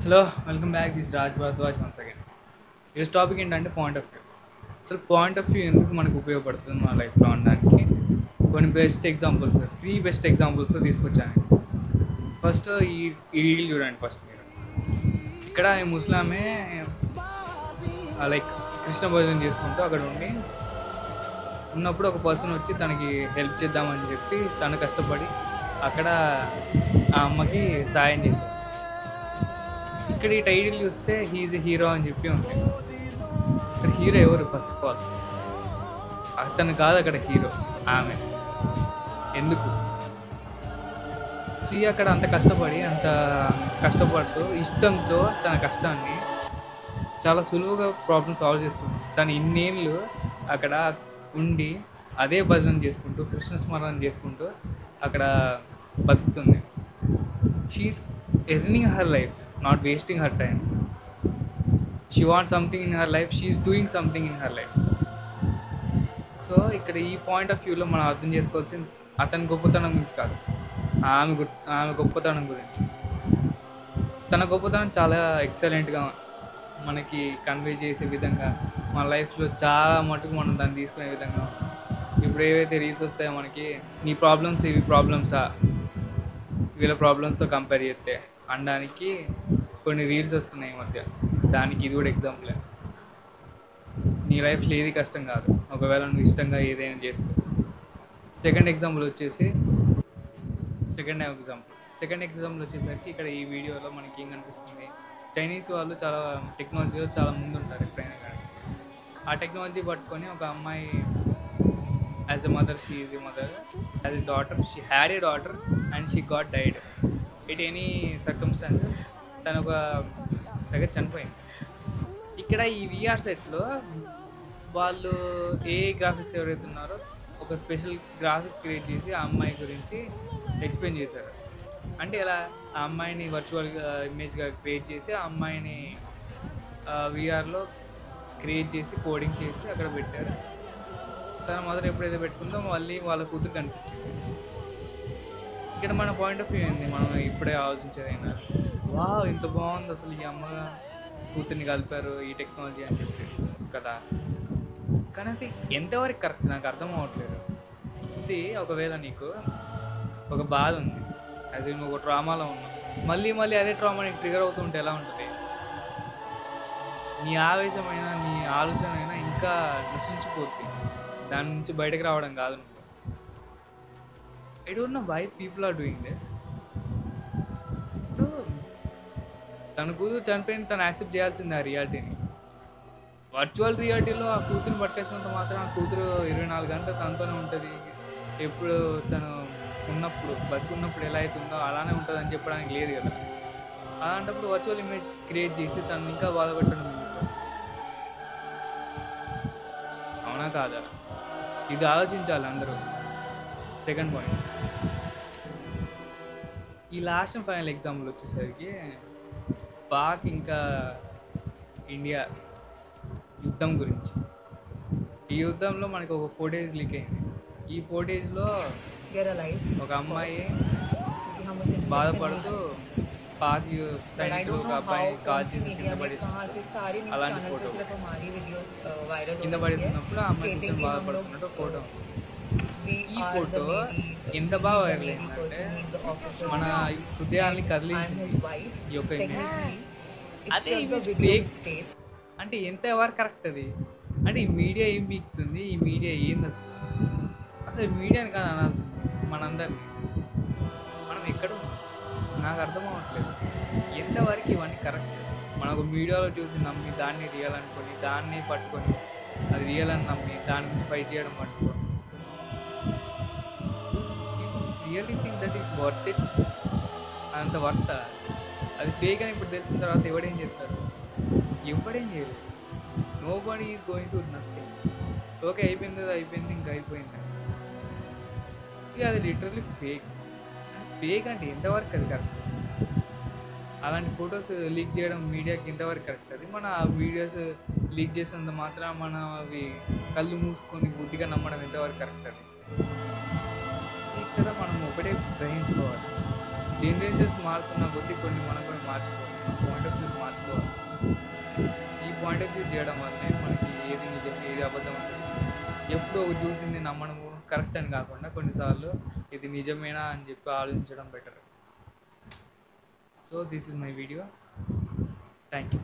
Hello welcome back this Raj Bharadwaj once again. ఈరోజు topic ఏంటంటే point of view. అసలు point of view ఎందుకు మనకు ఉపయోగపడుతుంది మన లైఫ్లో అనడానికి కొన్ని బెస్ట్ ఎగ్జాంపుల్స్తో తీసుకొచ్చాను. ఫస్ట్ ఈ రీల్ చూడండి. ఫస్ట్ మీరు ఇక్కడ ఈ ముస్లామే లైక్ కృష్ణ భోజనం చేసుకుంటూ అక్కడ ఉన్నప్పుడు ఒక పర్సన్ వచ్చి తనకి హెల్ప్ చేద్దామని చెప్పి తను కష్టపడి అక్కడ ఆ అమ్మకి సాయం చేశారు. ఇక్కడ ఈ టైటిల్ చూస్తే హీఈస్ ఎ హీరో అని చెప్పి ఉంది. ఇక్కడ హీరో ఎవరు? ఫస్ట్ ఆఫ్ ఆల్ అతను కాదు, అక్కడ హీరో ఆమె. ఎందుకు? అక్కడ అంత కష్టపడుతూ ఇష్టంతో తన కష్టాన్ని చాలా సులువుగా ప్రాబ్లమ్ సాల్వ్ చేసుకుంది. తను ఇన్నేళ్ళు అక్కడ ఉండి అదే భజన చేసుకుంటూ కృష్ణ స్మరణ చేసుకుంటూ అక్కడ బతుకుతుంది. She is earning her life, not wasting her time. She wants something in her life, she is doing something in her life. So ఇక్కడ ఈ పాయింట్ ఆఫ్ వ్యూలో మనం అర్థం చేసుకోవాల్సింది అతని గొప్పతనం గురించి కాదు, ఆమె గొప్పతనం గురించి. తన గొప్పతనం చాలా ఎక్సలెంట్గా మనకి కన్వే చేసే విధంగా మన లైఫ్లో చాలా మటుకు మనం దాన్ని తీసుకునే విధంగా. ఇప్పుడు ఏవైతే రీల్స్ వస్తాయో మనకి, నీ ప్రాబ్లమ్స్ ఇవి ప్రాబ్లమ్సా, వీళ్ళ ప్రాబ్లమ్స్తో కంపేర్ చేస్తే అనడానికి కొన్ని రీల్స్ వస్తున్నాయి ఈ మధ్య. దానికి ఇది కూడా ఎగ్జాంపులే. నీ లైఫ్లో ఏది కష్టం కాదు ఒకవేళ నువ్వు ఇష్టంగా ఏదైనా చేస్తే. సెకండ్ ఎగ్జాంపుల్ వచ్చేసరికి ఇక్కడ ఈ వీడియోలో మనకి ఏం కనిపిస్తుంది, చైనీస్ వాళ్ళు చాలా టెక్నాలజీలో చాలా ముందు ఉంటారు ఎప్పుడైనా కానీ. ఆ టెక్నాలజీ పట్టుకొని ఒక అమ్మాయి as a mother, she is a mother, as a daughter, she had a daughter and she got died at any circumstances. తను ఒక దగ్గర చనిపోయింది. ఇక్కడ ఈ విఆర్ సెట్లో వాళ్ళు ఏ గ్రాఫిక్స్ ఎవరైతే ఉన్నారో ఒక స్పెషల్ గ్రాఫిక్స్ క్రియేట్ చేసి ఆ అమ్మాయి గురించి ఎక్స్ప్లెయిన్ చేశారు. అంటే ఇలా ఆ అమ్మాయిని వర్చువల్ ఇమేజ్గా క్రియేట్ చేసి ఆ అమ్మాయిని విఆర్లో క్రియేట్ చేసి కోడింగ్ చేసి అక్కడ పెట్టారు. తన మదర్ ఎప్పుడైతే పెట్టుకుందో మళ్ళీ వాళ్ళ కూతురు కనిపించింది. ఇక్కడ మన పాయింట్ ఆఫ్ వ్యూ ఏంది? మనం ఇప్పుడే ఆలోచించేదైనా వా ఇంత బాగుంది అసలు, ఈ అమ్మ కూతుర్ని కలిపారు ఈ టెక్నాలజీ అని చెప్పి కదా. కానీ అది ఎంతవరకు కరెక్ట్ నాకు అర్థం అవ్వట్లేదు. ఒకవేళ నీకు ఒక బాధ ఉంది, యాజ్ నువ్వు ఒక ట్రామాలో ఉన్నావు, మళ్ళీ అదే ట్రామా నీకు ట్రిగర్ అవుతుంటే ఎలా ఉంటుంది? నీ ఆవేశమైనా నీ ఆలోచన అయినా ఇంకా నశించిపోతుంది. దాని నుంచి బయటకు రావడం కాదు. నువ్వు I don't know why people are doing this. తన కూతురు చనిపోయింది, తను యాక్సెప్ట్ చేయాల్సింది ఆ రియాలిటీని. వర్చువల్ రియాలిటీలో ఆ కూతురుని పట్టేసినంత మాత్రం ఆ కూతురు 24 గంటలు తనతోనే ఉంటుంది. ఎప్పుడు తను బతుకున్నప్పుడు ఎలా అవుతుందో అలానే ఉంటుంది అని చెప్పడానికి లేదు కదా. అలాంటప్పుడు వర్చువల్ ఇమేజ్ క్రియేట్ చేసి తను ఇంకా బాధపెట్టడం అవునా కాదా? ఇది ఆలోచించాలి అందరూ. సెకండ్ పాయింట్, ఈ లాస్ట్ అండ్ ఫైనల్ ఎగ్జాంపుల్ వచ్చేసరికి పాక్ ఇంకా ఇండియా యుద్ధం గురించి. ఈ యుద్ధంలో మనకి ఒక ఫోటేజ్ లీక్ అయింది. ఈ ఫోటేజ్లో ఒక అమ్మాయి బాధపడుతూ పాక్ సైనికులు ఒక అబ్బాయి కాల్చి కింద పడేసి అలాంటి ఫోటో కింద పడేసినప్పుడు ఆ అమ్మాయి కొంచెం బాధపడుతున్నట్టు ఫోటో. ఈ ఫోటో ఎంత బాగా వైరల్ అయిందంటే మన హృదయాల్ని కదిలించింది ఈ యొక్క ఇమేజ్. అదే ఇమేజ్ ఫేక్ అంటే ఎంతవరకు కరెక్ట్ అది? అంటే ఈ మీడియా ఏం బీక్తుంది? ఈ మీడియా ఏంది అసలు మీడియాని కాదు అనాల్సింది మనందరినీ. మనం ఎక్కడ నాకు అర్థం అవ్వట్లేదు ఎంతవరకు ఇవన్నీ కరెక్ట్. మనం ఒక మీడియాలో చూసి నమ్మి దాన్ని రియల్ అనుకొని దాన్ని పట్టుకొని అది రియల్ అని నమ్మి దాని గురించి ఫైట్ చేయడం పట్టుకొని really think that is worth it? అంత వర్త్ అది ఫేక్ అని ఇప్పుడు తెలిసిన తర్వాత ఎవడేం చేస్తారు? ఎవడేం చేయలేదు. Nobody is going to nothing. Okay అయిపోయింది, అది అయిపోయింది, ఇంకా అయిపోయింది. అది లిటరల్లీ ఫేక్ అంటే ఎంతవరకు అది కరెక్ట్? అలాంటి ఫొటోస్ లీక్ చేయడం మీడియాకి ఎంతవరకు కరెక్ట్? అది మన వీడియోస్ లీక్ చేసినంత మాత్రం మనం అవి కళ్ళు మూసుకొని గుడ్డిగా నమ్మడం ఎంతవరకు కరెక్ట్? అది ఇక్కడ మనం ఒకటే గ్రహించుకోవాలి, జనరేషన్స్ మారుతున్న కొద్దీ కొన్ని మనం కూడా మార్చుకోవాలి, మన పాయింట్ ఆఫ్ వ్యూస్ మార్చుకోవాలి. ఈ పాయింట్ ఆఫ్ వ్యూస్ చేయడం వల్లనే మనకి ఏది నిజం ఏది అబద్ధం అని తెలుస్తుంది. ఎప్పుడూ ఒక చూసింది నమ్మడము కరెక్ట్ అని కాకుండా కొన్నిసార్లు ఇది నిజమేనా అని చెప్పి ఆలోచించడం better. So this is my video. Thank you.